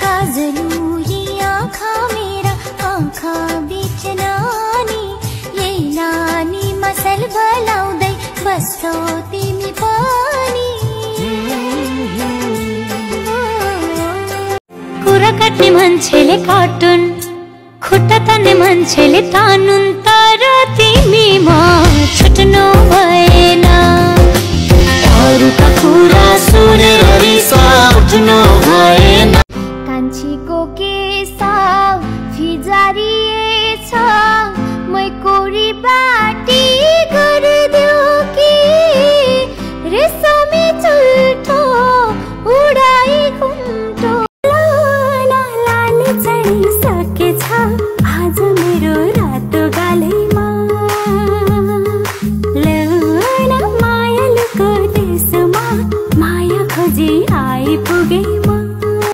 गाजलू ये आँखा मेरा आँखा बीच नानी यही नानी मसल भलाउँदै बस्छौ तिमी पनि कुरा काट्ने मान्छेले काटुन् खुट्टा तान्ने मान्छेले तानुन् तर तिमीमा छुट्नु भएन अरूका कुरा सुनेर रिस उठ्नु भएन